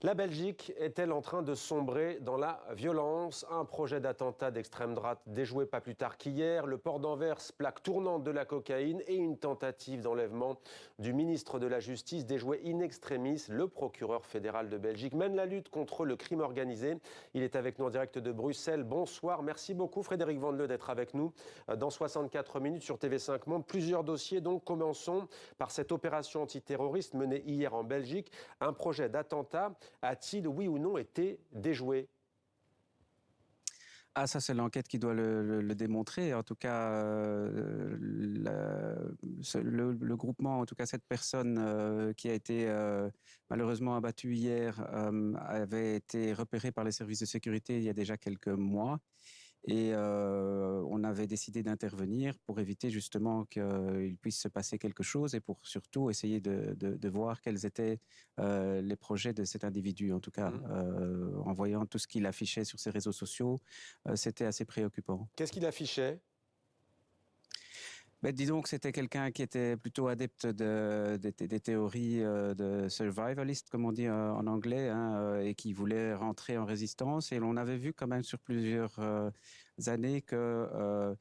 La Belgique est-elle en train de sombrer dans la violence? Un projet d'attentat d'extrême droite déjoué pas plus tard qu'hier, le port d'Anvers, plaque tournante de la cocaïne et une tentative d'enlèvement du ministre de la Justice déjoué in extremis. Le procureur fédéral de Belgique mène la lutte contre le crime organisé. Il est avec nous en direct de Bruxelles. Bonsoir, merci beaucoup Frédéric Vandeleu d'être avec nous dans 64 minutes sur TV5 Monde. Plusieurs dossiers, donc commençons par cette opération antiterroriste menée hier en Belgique. Un projet d'attentat a-t-il, oui ou non, été déjoué? Ah, ça, c'est l'enquête qui doit le démontrer. En tout cas, le groupement, en tout cas cette personne qui a été malheureusement abattue hier, avait été repérée par les services de sécurité il y a déjà quelques mois. Et on avait décidé d'intervenir pour éviter justement qu'il puisse se passer quelque chose et pour surtout essayer de voir quels étaient les projets de cet individu. En tout cas, en voyant tout ce qu'il affichait sur ses réseaux sociaux, c'était assez préoccupant. Qu'est-ce qu'il affichait? Ben, disons que c'était quelqu'un qui était plutôt adepte des théories de survivalist, comme on dit en anglais, hein, et qui voulait rentrer en résistance. Et l'on avait vu quand même sur plusieurs années que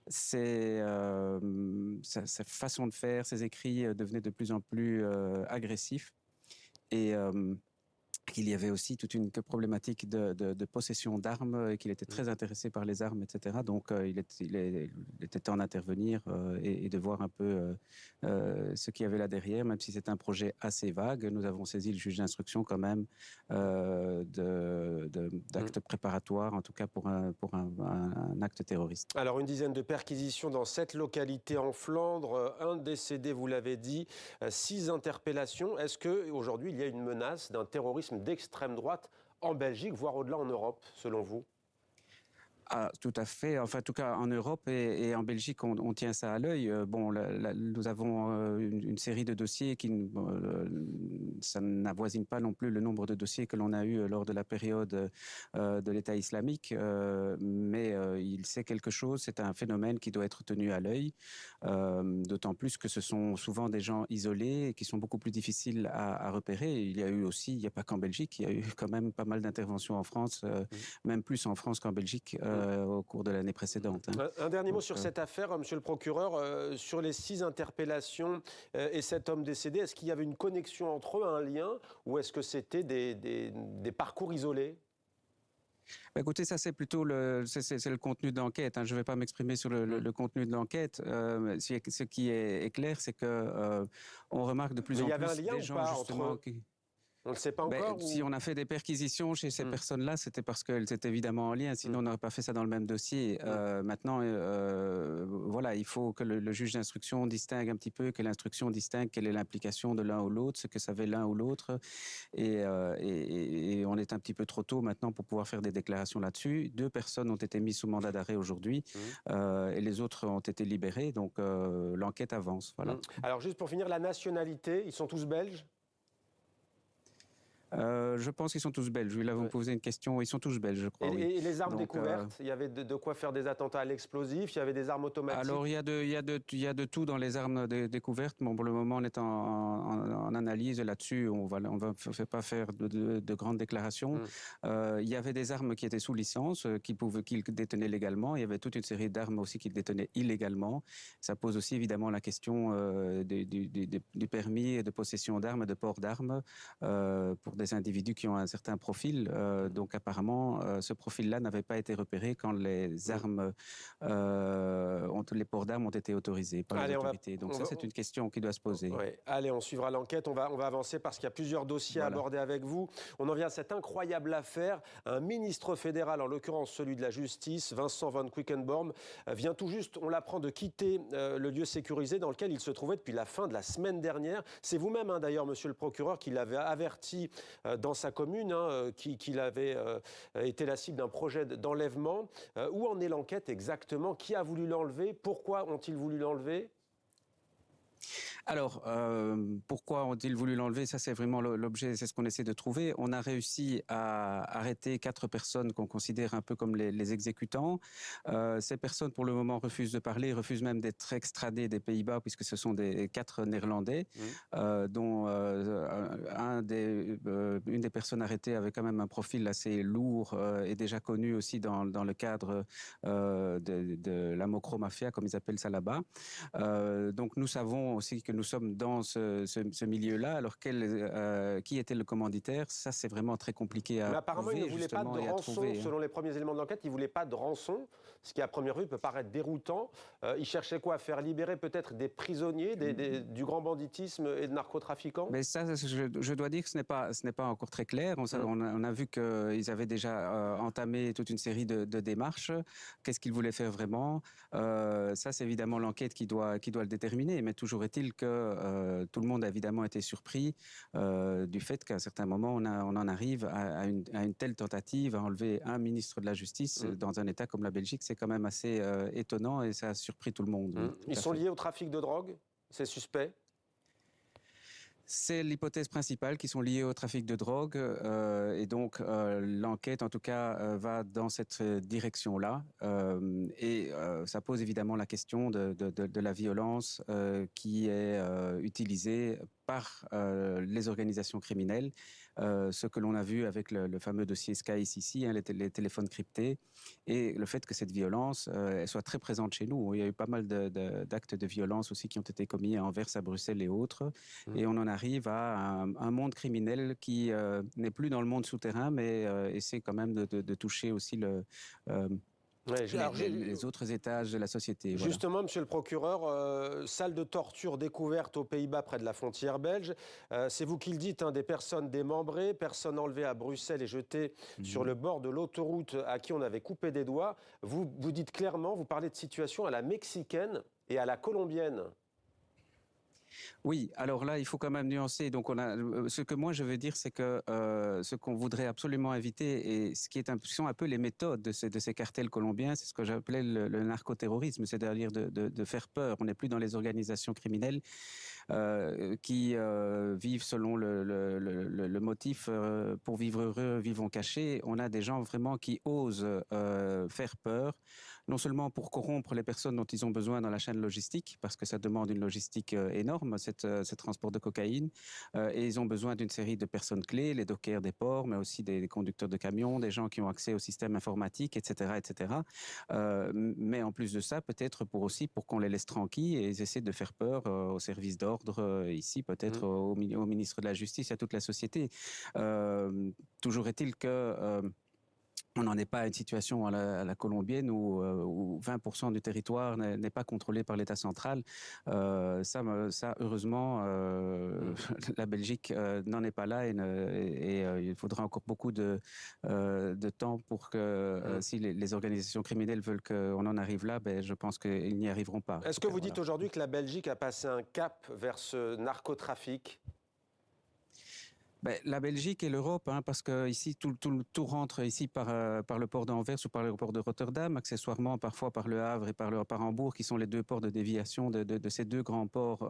sa façon de faire, ses écrits devenaient de plus en plus agressifs. Et qu'il y avait aussi toute une problématique de possession d'armes et qu'il était très intéressé par les armes, etc. Donc, il était temps d'intervenir et de voir un peu ce qu'il y avait là derrière, même si c'est un projet assez vague. Nous avons saisi le juge d'instruction quand même d'actes préparatoires, en tout cas pour un acte terroriste. Alors, une dizaine de perquisitions dans 7 localités en Flandre, un décédé, vous l'avez dit, 6 interpellations. Est-ce qu'aujourd'hui, il y a une menace d'un terrorisme d'extrême droite en Belgique, voire au-delà en Europe, selon vous? Ah, tout à fait. Enfin, en tout cas, en Europe et en Belgique, on tient ça à l'œil. Bon, nous avons une série de dossiers ça n'avoisine pas non plus le nombre de dossiers que l'on a eu lors de la période de l'État islamique, mais il sait quelque chose. C'est un phénomène qui doit être tenu à l'œil, d'autant plus que ce sont souvent des gens isolés et qui sont beaucoup plus difficiles à repérer. Il y a eu aussi, il n'y a pas qu'en Belgique, il y a eu quand même pas mal d'interventions en France, même plus en France qu'en Belgique. Au cours de l'année précédente. Hein. Un dernier mot sur cette affaire, monsieur le procureur. Sur les 6 interpellations et cet homme décédé, est-ce qu'il y avait une connexion entre eux, un lien, ou est-ce que c'était des parcours isolés? Écoutez, ça c'est plutôt le contenu de l'enquête. Hein. Je ne vais pas m'exprimer sur le contenu de l'enquête. Ce qui est clair, c'est que on remarque de plus en plus des gens justement qui... On ne le sait pas encore Si on a fait des perquisitions chez ces personnes-là, c'était parce qu'elles étaient évidemment en lien. Sinon, on n'aurait pas fait ça dans le même dossier. Maintenant, voilà, il faut que le juge d'instruction distingue un petit peu, que l'instruction distingue quelle est l'implication de l'un ou l'autre, ce que savait l'un ou l'autre. Et on est un petit peu trop tôt maintenant pour pouvoir faire des déclarations là-dessus. 2 personnes ont été mises sous mandat d'arrêt aujourd'hui et les autres ont été libérées. Donc, l'enquête avance. Voilà. Alors, juste pour finir, la nationalité, ils sont tous belges? Je pense qu'ils sont tous belges. Oui, là, vous me posez une question. Ils sont tous belges, je crois. Et les armes découvertes, il y avait de quoi faire des attentats à l'explosif, il y avait des armes automatiques? Alors, il y a de tout dans les armes découvertes. Bon, pour le moment, on est en analyse là-dessus. On va pas faire de grandes déclarations. Il y avait des armes qui étaient sous licence, qu'ils détenaient légalement. Il y avait toute une série d'armes aussi qu'ils détenaient illégalement. Ça pose aussi évidemment la question du permis de possession d'armes, de port d'armes pour des individus qui ont un certain profil. Donc apparemment, ce profil-là n'avait pas été repéré quand les armes, les ports d'armes ont été autorisés par les autorités. Donc ça, c'est une question qui doit se poser. Ouais. Allez, on suivra l'enquête. On va avancer parce qu'il y a plusieurs dossiers à aborder avec vous. On en vient à cette incroyable affaire. Un ministre fédéral, en l'occurrence celui de la Justice, Vincent Van Quickenborne, vient tout juste, on l'apprend, de quitter le lieu sécurisé dans lequel il se trouvait depuis la fin de la semaine dernière. C'est vous-même, d'ailleurs, monsieur le procureur, qui l'avait averti dans sa commune, qu'il avait été la cible d'un projet d'enlèvement. Où en est l'enquête exactement? Qui a voulu l'enlever? Pourquoi ont-ils voulu l'enlever? Alors, pourquoi ont-ils voulu l'enlever? Ça, c'est vraiment l'objet, c'est ce qu'on essaie de trouver. On a réussi à arrêter 4 personnes qu'on considère un peu comme les exécutants. Ces personnes, pour le moment, refusent de parler, refusent même d'être extradées des Pays-Bas, puisque ce sont des 4 Néerlandais, dont une des personnes arrêtées avait quand même un profil assez lourd et déjà connu aussi dans le cadre de la Mocro-Mafia, comme ils appellent ça là-bas. Donc, nous savons aussi que nous sommes dans ce milieu-là. Alors, qui était le commanditaire? Ça, c'est vraiment très compliqué à Mais apparemment, il ne prouver, voulait pas de justement, et à rançon. trouver. Selon les premiers éléments de l'enquête, il ne voulait pas de rançon, ce qui, à première vue, peut paraître déroutant. Il cherchait quoi? À faire libérer peut-être des prisonniers du grand banditisme et de narcotrafiquants? Mais ça, je dois dire que ce n'est pas encore très clair. On a vu qu'ils avaient déjà entamé toute une série de démarches. Qu'est-ce qu'ils voulaient faire vraiment? Ça, c'est évidemment l'enquête qui doit le déterminer. Mais toujours est-il que tout le monde a évidemment été surpris du fait qu'à un certain moment, on en arrive à une telle tentative, à enlever un ministre de la Justice dans un État comme la Belgique. C'est quand même assez étonnant et ça a surpris tout le monde. Oui, Ils sont liés au trafic de drogue? C'est suspect? C'est l'hypothèse principale, qui sont liées au trafic de drogue et donc l'enquête en tout cas va dans cette direction-là et ça pose évidemment la question de la violence qui est utilisée par les organisations criminelles, ce que l'on a vu avec le fameux dossier SkyCC, ici, les téléphones cryptés, et le fait que cette violence elle soit très présente chez nous. Il y a eu pas mal d'actes de violence aussi qui ont été commis à Anvers, à Bruxelles et autres, et on en arrive à un monde criminel qui n'est plus dans le monde souterrain, mais essaie quand même de toucher aussi Ouais, les autres étages de la société. Justement, Voilà. monsieur le procureur, salle de torture découverte aux Pays-Bas près de la frontière belge. C'est vous qui le dites, hein, des personnes démembrées, personnes enlevées à Bruxelles et jetées sur le bord de l'autoroute à qui on avait coupé des doigts. Vous dites clairement, vous parlez de situation à la mexicaine et à la colombienne. Oui, alors là, il faut quand même nuancer. Donc, ce que moi je veux dire, c'est que ce qu'on voudrait absolument éviter et ce sont un peu les méthodes de ces cartels colombiens, c'est ce que j'appelais le narcoterrorisme, c'est-à-dire de faire peur. On n'est plus dans les organisations criminelles qui vivent selon le motif pour vivre heureux, vivons cachés. On a des gens vraiment qui osent faire peur, non seulement pour corrompre les personnes dont ils ont besoin dans la chaîne logistique, parce que ça demande une logistique énorme, ce transport de cocaïne, et ils ont besoin d'une série de personnes clés, les dockers des ports, mais aussi des conducteurs de camions, des gens qui ont accès au système informatique, etc., etc. Mais en plus de ça, peut-être pour qu'on les laisse tranquilles et ils essaient de faire peur aux services d'ordre, ici peut-être au ministre de la Justice, à toute la société. Toujours est-il que on n'en est pas à une situation à la colombienne où 20% du territoire n'est pas contrôlé par l'État central. Ça, heureusement, la Belgique n'en est pas là et il faudra encore beaucoup de temps pour que si les organisations criminelles veulent qu'on en arrive là, ben, je pense qu'ils n'y arriveront pas. Est-ce que vous dites aujourd'hui que la Belgique a passé un cap vers ce narcotrafic ? Ben, la Belgique et l'Europe, hein, parce que ici tout rentre ici par le port d'Anvers ou par le port de Rotterdam, accessoirement parfois par le Havre et par Hambourg, qui sont les deux ports de déviation de ces deux grands ports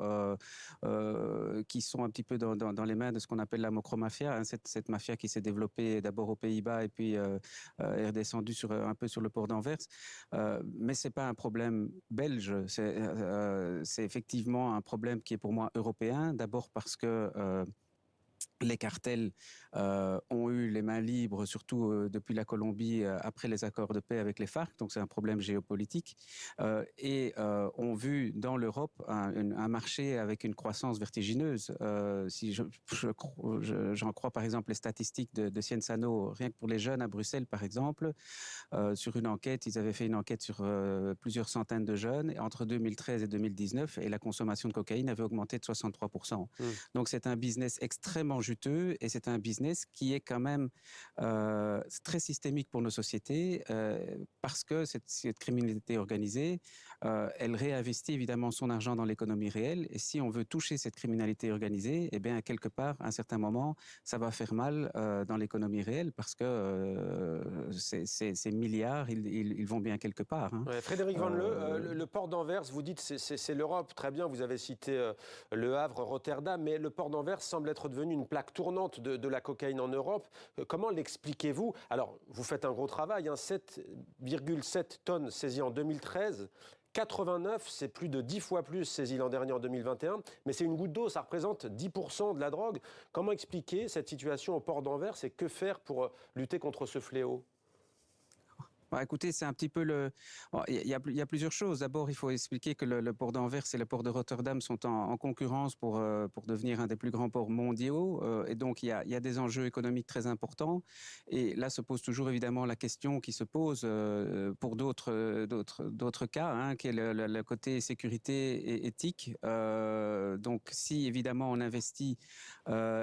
qui sont un petit peu dans les mains de ce qu'on appelle la Mocro-Mafia, hein, cette mafia qui s'est développée d'abord aux Pays-Bas et puis est redescendue un peu sur le port d'Anvers. Mais c'est pas un problème belge, c'est effectivement un problème qui est pour moi européen, d'abord parce que les cartels ont eu les mains libres, surtout depuis la Colombie, après les accords de paix avec les FARC, donc c'est un problème géopolitique, et ont vu dans l'Europe un marché avec une croissance vertigineuse. Si j'en crois par exemple les statistiques de Cienzano, rien que pour les jeunes à Bruxelles par exemple, sur une enquête, ils avaient fait une enquête sur plusieurs centaines de jeunes entre 2013 et 2019, et la consommation de cocaïne avait augmenté de 63%. Donc c'est un business extrêmement juteux et c'est un business qui est quand même très systémique pour nos sociétés parce que cette criminalité organisée, elle réinvestit évidemment son argent dans l'économie réelle et si on veut toucher cette criminalité organisée, eh bien quelque part, à un certain moment, ça va faire mal dans l'économie réelle parce que ces milliards, ils vont bien quelque part. Hein. Ouais, Frédéric Van le port d'Anvers, vous dites c'est l'Europe, très bien, vous avez cité Le Havre, Rotterdam, mais le port d'Anvers semble être devenu une plaque tournante de la cocaïne en Europe. Comment l'expliquez-vous? Alors, vous faites un gros travail, hein, 7,7 tonnes saisies en 2013. 89, c'est plus de 10 fois plus saisi l'an dernier en 2021, mais c'est une goutte d'eau, ça représente 10% de la drogue. Comment expliquer cette situation au port d'Anvers et que faire pour lutter contre ce fléau? Bah, écoutez, c'est un petit peu le. Bon, il y a plusieurs choses. D'abord, il faut expliquer que le port d'Anvers et le port de Rotterdam sont en concurrence pour devenir un des plus grands ports mondiaux. Et donc, il y a des enjeux économiques très importants. Et là se pose toujours évidemment la question qui se pose pour d'autres cas, hein, qui est le côté sécurité et éthique. Donc, si évidemment on investit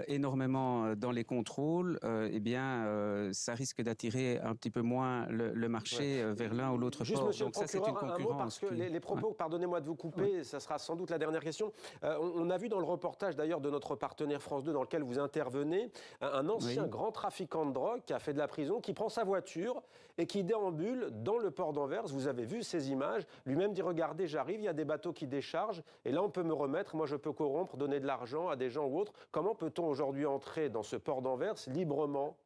énormément dans les contrôles, eh bien, ça risque d'attirer un petit peu moins le marché vers l'un ou l'autre Juste, port. monsieur Donc le ça, c'est une procureur, un mot, parce concurrence que les propos, ouais. pardonnez-moi de vous couper, ça sera sans doute la dernière question. On a vu dans le reportage d'ailleurs de notre partenaire France 2 dans lequel vous intervenez, un ancien Oui. grand trafiquant de drogue qui a fait de la prison, qui prend sa voiture et qui déambule dans le port d'Anvers. Vous avez vu ces images. Lui-même dit, regardez, j'arrive, il y a des bateaux qui déchargent et là on peut me remettre, moi je peux corrompre, donner de l'argent à des gens ou autres. Comment peut-on aujourd'hui entrer dans ce port d'Anvers librement?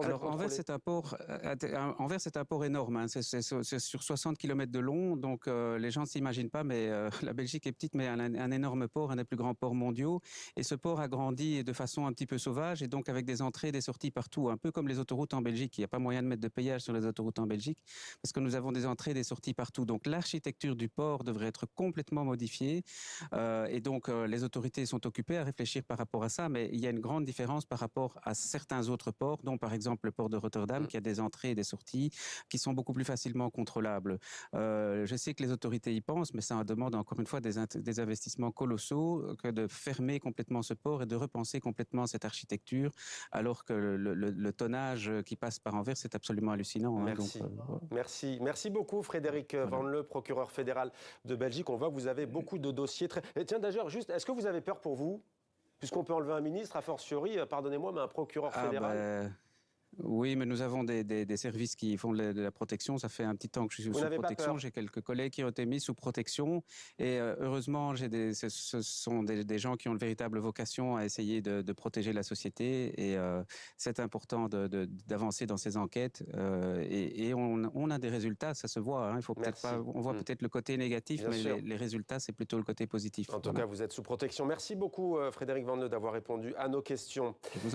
Alors Anvers c'est un port énorme, hein. C'est sur 60 km de long, donc les gens ne s'imaginent pas, mais la Belgique est petite, mais un énorme port, un des plus grands ports mondiaux. Et ce port a grandi de façon un petit peu sauvage, et donc avec des entrées et des sorties partout, un peu comme les autoroutes en Belgique. Il n'y a pas moyen de mettre de péage sur les autoroutes en Belgique, parce que nous avons des entrées et des sorties partout. Donc l'architecture du port devrait être complètement modifiée, et donc les autorités sont occupées à réfléchir par rapport à ça, mais il y a une grande différence par rapport à certains autres ports, dont par exemple le port de Rotterdam, qui a des entrées et des sorties qui sont beaucoup plus facilement contrôlables. Je sais que les autorités y pensent, mais ça demande encore une fois des investissements colossaux que de fermer complètement ce port et de repenser complètement cette architecture, alors que le tonnage qui passe par Anvers, c'est absolument hallucinant. Merci. Hein, donc, Merci beaucoup Frédéric Van Le, procureur fédéral de Belgique. On voit que vous avez beaucoup de dossiers. Et tiens d'ailleurs, juste, est-ce que vous avez peur pour vous? Puisqu'on peut enlever un ministre, a fortiori, pardonnez-moi, mais un procureur fédéral. Oui, mais nous avons des services qui font de la protection. Ça fait un petit temps que je suis sous protection. J'ai quelques collègues qui ont été mis sous protection. Et heureusement, ce sont des gens qui ont une véritable vocation à essayer de protéger la société. Et c'est important d'avancer dans ces enquêtes. Et on a des résultats, ça se voit. Hein. Il faut peut-être pas, on voit peut-être le côté négatif, mais les résultats, c'est plutôt le côté positif. En tout cas, vous êtes sous protection. Merci beaucoup, Frédéric Van Le, d'avoir répondu à nos questions.